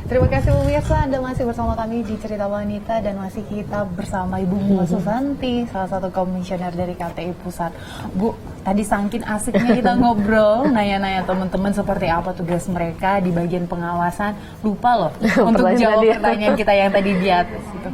Terima kasih pemirsa, Anda masih bersama kami di Cerita Wanita dan masih kita bersama Ibu Mima Susanti, salah satu komisioner dari KPI Pusat. Bu, tadi saking asiknya kita ngobrol, nanya-nanya teman-teman seperti apa tugas mereka di bagian pengawasan, lupa loh untuk jawab pertanyaan kita yang tadi di atas itu.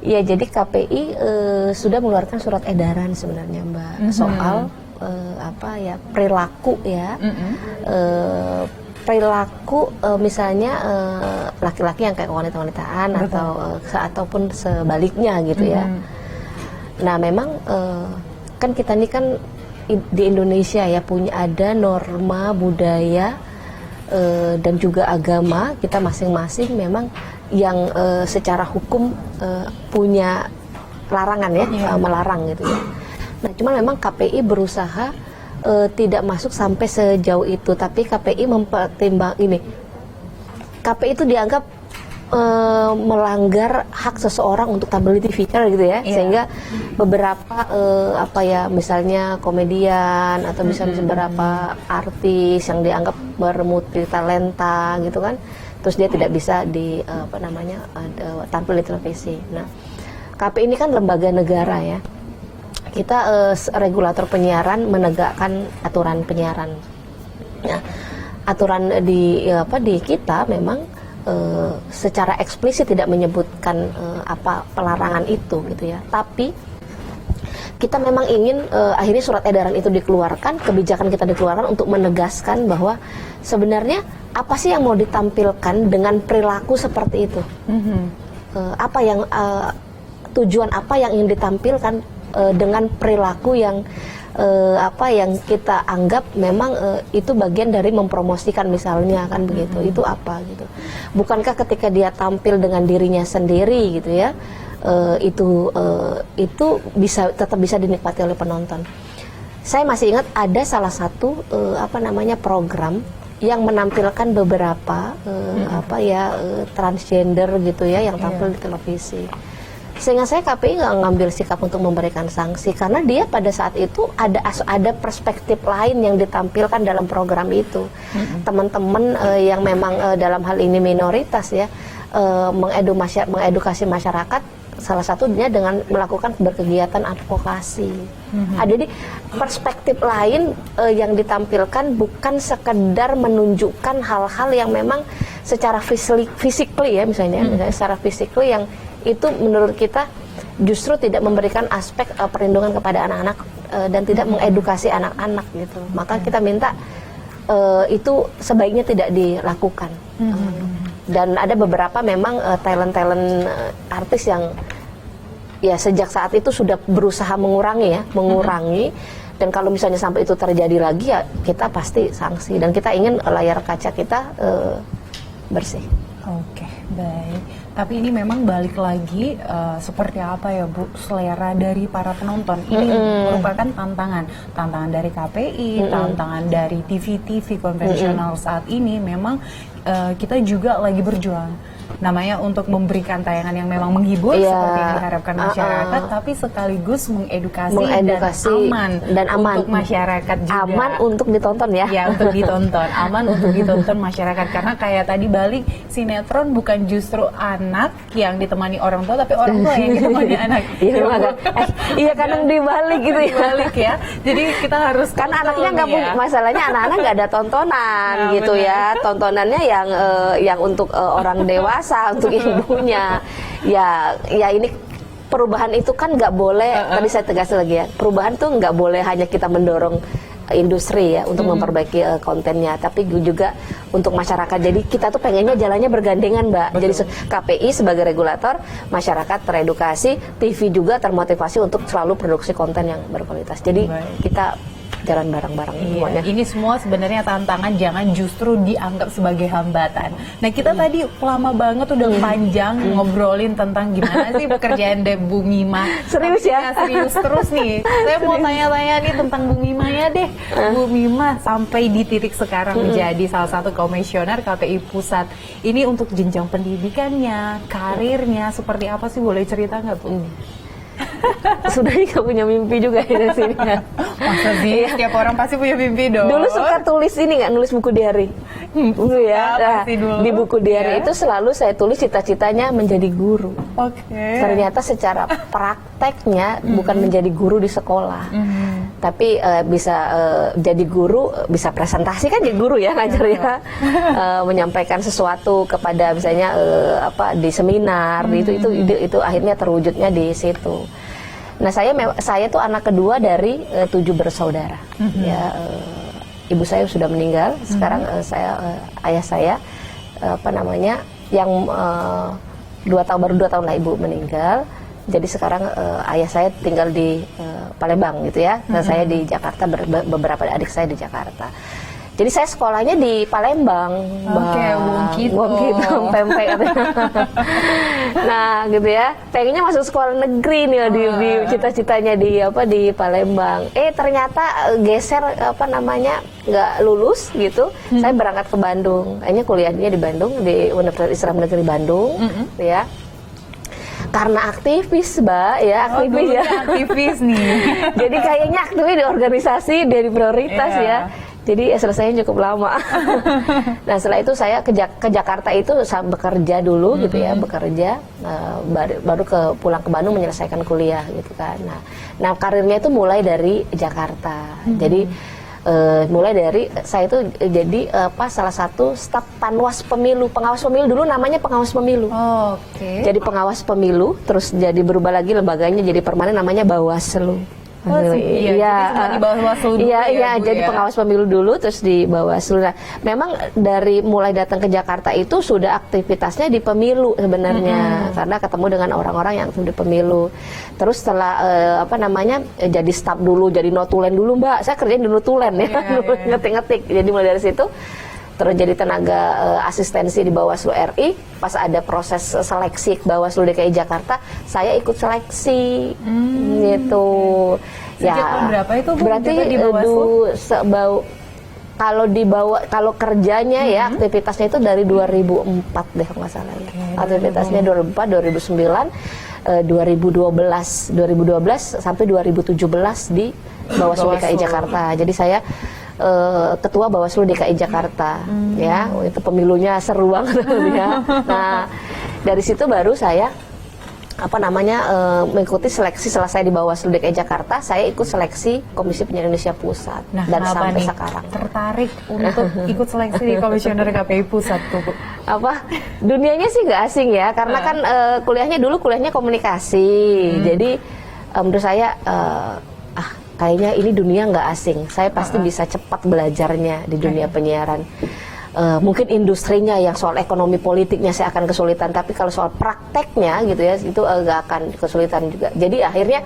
Iya, jadi KPI sudah mengeluarkan surat edaran sebenarnya Mbak soal perilaku ya. Perilaku misalnya laki-laki yang kayak wanita-wanitaan ataupun sebaliknya gitu ya. Nah memang kan kita ini kan di Indonesia ya ada norma budaya dan juga agama kita masing-masing memang yang secara hukum punya larangan ya, melarang gitu ya. Nah cuman memang KPI berusaha tidak masuk sampai sejauh itu, tapi KPI mempertimbang ini. KPI itu dianggap melanggar hak seseorang untuk tampil di TV gitu ya, sehingga beberapa misalnya komedian atau misalnya beberapa artis yang dianggap bermulti talenta gitu kan, terus dia tidak bisa tampil di televisi. Nah, KPI ini kan lembaga negara ya. Kita regulator penyiaran menegakkan aturan penyiaran. Nah, aturan di kita memang secara eksplisit tidak menyebutkan pelarangan itu gitu ya. Tapi kita memang ingin akhirnya surat edaran itu dikeluarkan, kebijakan kita dikeluarkan untuk menegaskan bahwa sebenarnya apa sih yang mau ditampilkan dengan perilaku seperti itu. Tujuan apa yang ingin ditampilkan dengan perilaku yang yang kita anggap memang itu bagian dari mempromosikan misalnya kan begitu. Itu apa gitu. Bukankah ketika dia tampil dengan dirinya sendiri gitu ya, itu tetap bisa dinikmati oleh penonton. Saya masih ingat ada salah satu program yang menampilkan beberapa transgender gitu ya yang tampil di televisi. Sehingga saya KPI nggak ngambil sikap untuk memberikan sanksi karena dia pada saat itu ada perspektif lain yang ditampilkan dalam program itu. Teman-teman yang memang dalam hal ini minoritas ya, mengedukasi masyarakat, salah satunya dengan melakukan berkegiatan advokasi. Jadi perspektif lain yang ditampilkan bukan sekedar menunjukkan hal-hal yang memang secara physically ya misalnya secara physically yang itu menurut kita justru tidak memberikan aspek perlindungan kepada anak-anak dan tidak mengedukasi anak-anak gitu. Maka kita minta itu sebaiknya tidak dilakukan. Dan ada beberapa memang talent-talent artis yang ya sejak saat itu sudah berusaha mengurangi dan kalau misalnya sampai itu terjadi lagi ya kita pasti sanksi dan kita ingin layar kaca kita bersih. Oke, baik. Tapi ini memang balik lagi seperti apa ya Bu, selera dari para penonton. Ini merupakan tantangan dari KPI, tantangan dari TV-TV konvensional saat ini. Memang kita juga lagi berjuang. Namanya untuk memberikan tayangan yang memang menghibur seperti yang diharapkan masyarakat, tapi sekaligus mengedukasi dan aman untuk masyarakat juga. Aman untuk ditonton ya. Ya, untuk ditonton. Aman untuk ditonton masyarakat. Karena kayak tadi balik, sinetron bukan justru anak yang ditemani orang tua, tapi orang tua yang ditemani anak. Iya, kadang dibalik gitu ya. Dibalik ya. Jadi kita harus kan anaknya nggak punya masalahnya, anak-anak nggak ada tontonan gitu ya. Tontonannya yang untuk orang dewasa, untuk ibunya. Ya ini perubahan itu kan nggak boleh. Tadi saya tegaskan lagi ya, perubahan tuh nggak boleh hanya kita mendorong industri ya untuk memperbaiki kontennya, tapi juga untuk masyarakat. Jadi kita tuh pengennya jalannya bergandengan Mbak. Jadi KPI sebagai regulator, masyarakat teredukasi, TV juga termotivasi untuk selalu produksi konten yang berkualitas. Jadi kita jalan bareng-bareng semuanya. Ini semua sebenarnya tantangan, jangan justru dianggap sebagai hambatan. Nah kita tadi lama banget udah panjang ngobrolin tentang gimana sih pekerjaan Bu Mima. Serius ya? Serius terus nih. Saya mau tanya-tanya nih tentang Bu Mimanya deh. Bu Mima sampai di titik sekarang menjadi salah satu komisioner KPI Pusat. Ini untuk jenjang pendidikannya, karirnya, seperti apa sih, boleh cerita nggak Bu? Sudah nggak punya mimpi juga ya di sini ya. Masa sih? Setiap orang pasti punya mimpi dong. Dulu suka tulis ini nggak, nulis buku diary? Dulu ya. Apa Nah, sih dulu? di buku diary Iya. itu selalu saya tulis cita-citanya menjadi guru. Oke. Ternyata secara prakteknya bukan menjadi guru di sekolah, tapi bisa jadi guru, bisa presentasi kan jadi guru ya ngajar ya, menyampaikan sesuatu kepada misalnya di seminar, itu akhirnya terwujudnya di situ. Nah saya tuh anak kedua dari 7 bersaudara, ya. Ibu saya sudah meninggal, sekarang ayah saya yang 2 tahun baru 2 tahun lah ibu meninggal. Jadi sekarang ayah saya tinggal di Palembang gitu ya. Nah, saya di Jakarta, beberapa adik saya di Jakarta. Jadi saya sekolahnya di Palembang. Oke, wong gitu. Pempek katanya. Nah, gitu ya. Pengennya masuk sekolah negeri nih di cita-citanya di Palembang. Ternyata geser nggak lulus gitu. Saya berangkat ke Bandung. Akhirnya kuliahnya di Bandung di Universitas Islam Negeri Bandung, gitu ya. Karena aktivis, Mbak, ya aktivis ya. Aktivis nih. Jadi kayaknya aktifnya di organisasi dari prioritas ya. Jadi selesainya cukup lama. Nah setelah itu saya ke Jakarta itu bekerja dulu gitu ya, bekerja baru pulang ke Bandung menyelesaikan kuliah gitu kan. Nah karirnya itu mulai dari Jakarta. Jadi mulai dari saya itu jadi salah satu staf pengawas pemilu dulu namanya pengawas pemilu. Oke. Jadi pengawas pemilu, terus jadi berubah lagi lembaganya jadi permanen namanya Bawaslu. Iya, di Bawaslu dulu iya, jadi pengawas pemilu dulu, terus di Bawaslu. Nah, memang dari mulai datang ke Jakarta itu sudah aktivitasnya di pemilu sebenarnya, karena ketemu dengan orang-orang yang di pemilu. Terus setelah jadi staf dulu, jadi notulen dulu, Mbak. Saya kerjain di notulen ya, ngetik-ngetik. Jadi mulai dari situ terus jadi tenaga asistensi di Bawaslu RI. Pas ada proses seleksi Bawaslu DKI Jakarta, saya ikut seleksi gitu. Sejak tahun berapa itu Bu? Berarti di Bawaslu? Kalau kerjanya ya aktivitasnya itu dari 2004 deh kalau nggak salah ya. Aktivitasnya 2004, 2009, 2012 sampai 2017 di Bawaslu DKI Jakarta. Jadi saya ketua Bawaslu DKI Jakarta, ya itu pemilunya seru banget ya. Nah dari situ baru saya mengikuti seleksi. Selesai di Bawaslu DKI Jakarta, saya ikut seleksi Komisi Penyiaran Indonesia Pusat. Nah, dan sampai nih sekarang tertarik untuk ikut seleksi di Komisioner KPI Pusat tuh Bu? Dunianya sih nggak asing ya, karena kan kuliahnya komunikasi, jadi menurut saya kayaknya ini dunia nggak asing. Saya pasti bisa cepat belajarnya di dunia penyiaran. Mungkin industrinya yang soal ekonomi politiknya saya akan kesulitan, tapi kalau soal prakteknya gitu ya itu nggak akan kesulitan juga. Jadi akhirnya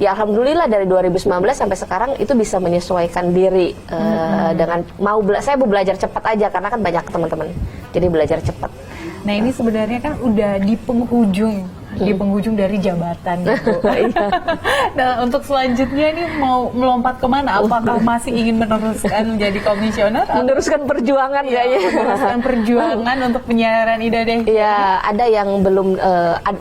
ya alhamdulillah dari 2019 sampai sekarang itu bisa menyesuaikan diri dengan saya mau belajar cepat aja karena kan banyak teman-teman. Jadi belajar cepat. Nah ini sebenarnya kan udah di penghujung dari jabatan gitu. Nah untuk selanjutnya nih mau melompat kemana? Apakah masih ingin meneruskan menjadi komisioner? Meneruskan perjuangan kayaknya. Meneruskan perjuangan untuk penyiaran Ida deh. Ya ada yang belum,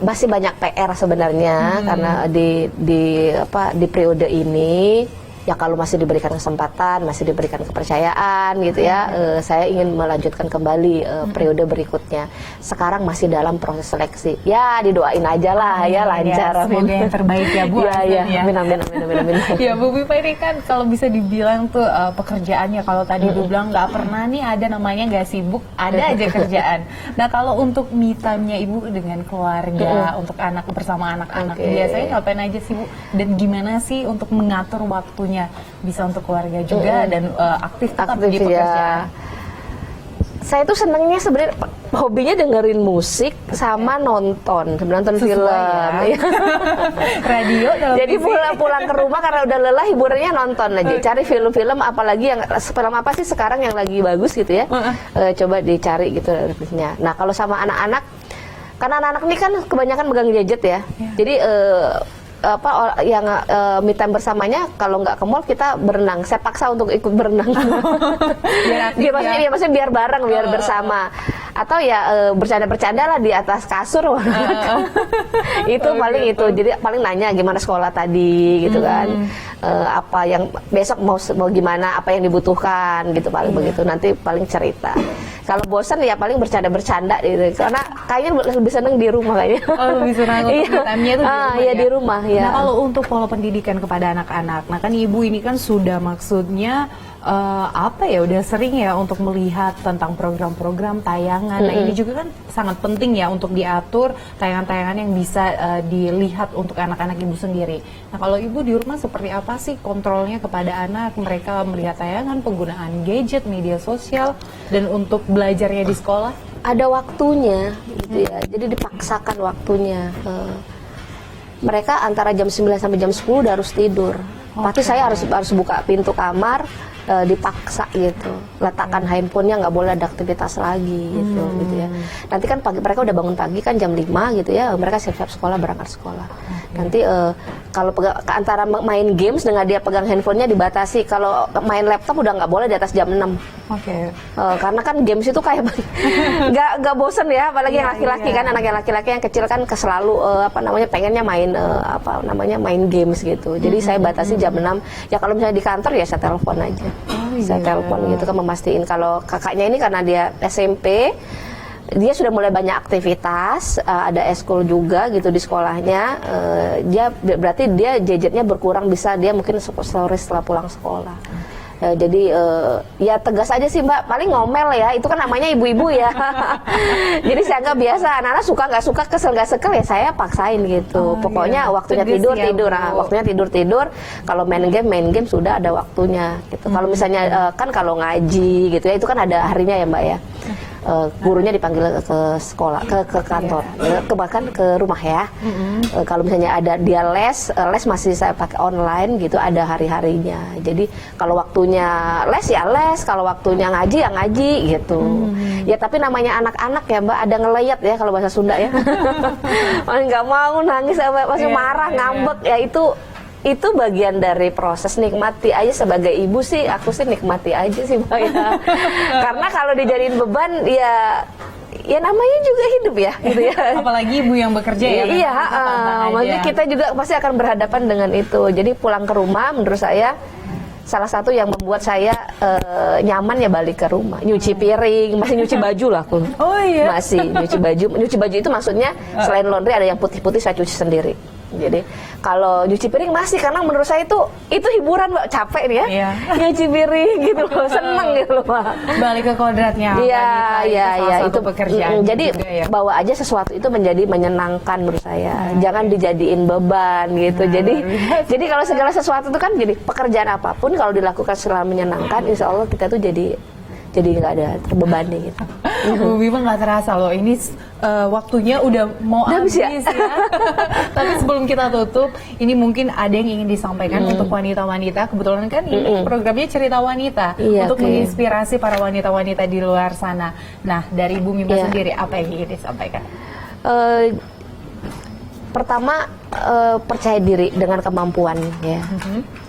masih banyak PR sebenarnya karena di periode ini. Ya kalau masih diberikan kesempatan, masih diberikan kepercayaan gitu ya, saya ingin melanjutkan kembali periode berikutnya. Sekarang masih dalam proses seleksi. Ya didoain aja lah ya lancar. Ya, semoga yang terbaik ya Bu. Ya. Amin. Ya Bu Pipa ini kan kalau bisa dibilang tuh pekerjaannya, kalau tadi Bu bilang nggak pernah nih ada namanya nggak sibuk, ada aja kerjaan. Nah kalau untuk me time-nya Ibu dengan keluarga, untuk anak bersama anak-anak, biasanya ngapain aja sih Bu? Dan gimana sih untuk mengatur waktunya? Bisa untuk keluarga juga dan aktif tetap di pekerjaan. Saya tuh senengnya sebenarnya hobinya dengerin musik sama nonton film. Ya. Radio. Jadi pulang ke rumah karena udah lelah, hiburannya nonton aja. Cari film-film, apalagi film apa sih sekarang yang lagi bagus gitu ya. Coba dicari gitu. Nah kalau sama anak-anak, karena anak-anak ini kan kebanyakan megang gadget ya. Jadi me time bersamanya kalau nggak ke mall kita berenang. Saya paksa untuk ikut berenang. Maksudnya biar bareng, biar bersama. Atau ya bercanda-bercanda lah di atas kasur. Itu paling itu. Jadi paling nanya gimana sekolah tadi gitu kan. Apa yang besok mau gimana, apa yang dibutuhkan gitu paling begitu. Nanti paling cerita. Kalau bosan ya paling bercanda-bercanda gitu. Karena kayaknya lebih seneng di rumah kayaknya. Oh, lebih senang untuk time-nya itu di rumah iya, ya? di rumah ya. Nah, kalau untuk pola pendidikan kepada anak-anak, nah kan ibu ini kan sudah maksudnya apa ya, udah sering ya untuk melihat tentang program-program tayangan. Nah, ini juga kan sangat penting ya untuk diatur tayangan-tayangan yang bisa dilihat untuk anak-anak ibu sendiri. Nah, kalau ibu di rumah seperti apa sih kontrolnya kepada anak, mereka melihat tayangan, penggunaan gadget, media sosial, dan untuk belajarnya di sekolah? Ada waktunya gitu ya, jadi dipaksakan waktunya. Mereka antara jam 9 sampai jam 10 udah harus tidur. Pasti saya harus buka pintu kamar, dipaksa gitu, letakkan handphonenya, nggak boleh ada aktivitas lagi gitu ya. Nanti kan pagi mereka udah bangun pagi kan jam 5 gitu ya, mereka siap-siap sekolah, berangkat sekolah. Nanti kalau antara main games dengan dia pegang handphonenya dibatasi. Kalau main laptop udah nggak boleh di atas jam 6. Karena kan games itu kayak nggak bosen ya, apalagi yang laki-laki kan, anak yang laki-laki yang kecil kan selalu pengennya main main games gitu. Jadi saya batasi jam 6. Ya kalau misalnya di kantor ya saya telepon aja. Saya telepon gitu kan, memastikan kalau kakaknya ini karena dia SMP, dia sudah mulai banyak aktivitas, ada eskul juga gitu di sekolahnya. Dia berarti dia gadgetnya berkurang, bisa dia mungkin sore setelah pulang sekolah. Jadi ya tegas aja sih Mbak, paling ngomel ya, itu kan namanya ibu-ibu ya. Jadi saya anggap biasa, anak-anak suka nggak suka, kesel nggak sekel ya saya paksain gitu. Pokoknya waktunya tidur, waktunya tidur. Kalau main game sudah ada waktunya gitu. Kalau misalnya kan kalau ngaji gitu ya, itu kan ada harinya ya Mbak ya. Gurunya dipanggil ke sekolah, ke kantor, bahkan ke rumah ya. Kalau misalnya ada dia les masih saya pakai online gitu, ada hari-harinya. Jadi kalau waktunya les ya les, kalau waktunya ngaji ya ngaji gitu. Ya tapi namanya anak-anak ya Mbak, ada ngelayat ya kalau bahasa Sunda ya. Nggak mau nangis, masih marah, ngambek ya, itu bagian dari proses. Nikmati aja sebagai ibu sih, aku sih nikmati aja sih Mbak ya. Karena kalau dijadiin beban ya namanya juga hidup ya gitu ya. Apalagi ibu yang bekerja ya. Iya, maksudnya kita juga pasti akan berhadapan dengan itu. Jadi pulang ke rumah menurut saya salah satu yang membuat saya nyaman ya balik ke rumah, nyuci piring, masih nyuci baju lah aku. Oh iya. Masih nyuci baju itu maksudnya selain laundry ada yang putih-putih saya cuci sendiri. Jadi kalau nyuci piring masih, karena menurut saya itu hiburan Mbak, capek nih ya. Iya. Nyuci piring gitu loh, seneng gitu loh Mbak. Balik ke kodratnya. Iya, itu pekerjaan. Jadi ya. bawa aja sesuatu itu menjadi menyenangkan menurut saya. Jangan dijadiin beban gitu. Jadi kalau segala sesuatu itu kan jadi pekerjaan apapun kalau dilakukan secara menyenangkan, insya Allah kita tuh jadi nggak ada terbebani gitu. Bu Bima nggak terasa loh, ini waktunya udah mau habis ya. Tapi sebelum kita tutup, ini mungkin ada yang ingin disampaikan untuk wanita-wanita. Kebetulan kan ini programnya cerita wanita, untuk menginspirasi para wanita-wanita di luar sana. Nah, dari Bu Bima sendiri apa yang ingin disampaikan? Pertama, percaya diri dengan kemampuan ya,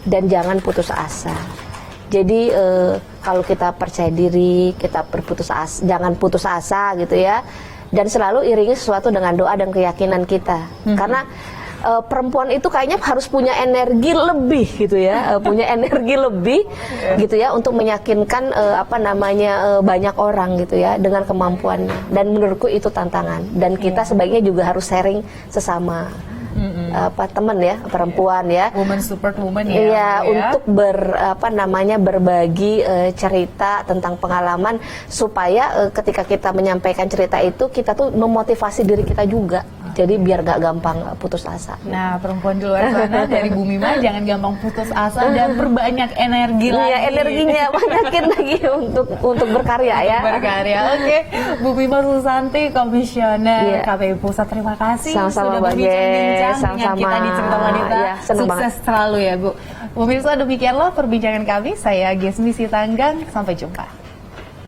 dan jangan putus asa. Jadi kalau kita percaya diri, kita jangan putus asa gitu ya. Dan selalu iringi sesuatu dengan doa dan keyakinan kita. Karena perempuan itu kayaknya harus punya energi lebih gitu ya, punya energi lebih gitu ya untuk meyakinkan banyak orang gitu ya dengan kemampuannya. Dan menurutku itu tantangan. Dan kita sebaiknya juga harus sharing sesama. Teman ya, perempuan ya, woman support woman ya, iya, untuk berbagi cerita tentang pengalaman supaya ketika kita menyampaikan cerita itu kita tuh memotivasi diri kita juga. Jadi biar gak gampang putus asa. Nah, perempuan di luar sana dari Bu Bima jangan gampang putus asa dan perbanyak energi lagi. Iya, energinya banyakin lagi untuk berkarya ya. Berkarya. Oke, Bu Bima Susanti, Komisioner KPI Pusat, terima kasih sama-sama sudah berbincang-bincang dengan kita di Cerita Wanita. Ya, sukses selalu ya Bu. Pemirsa, demikianlah perbincangan kami. Saya Gesmi Sitanggang, sampai jumpa.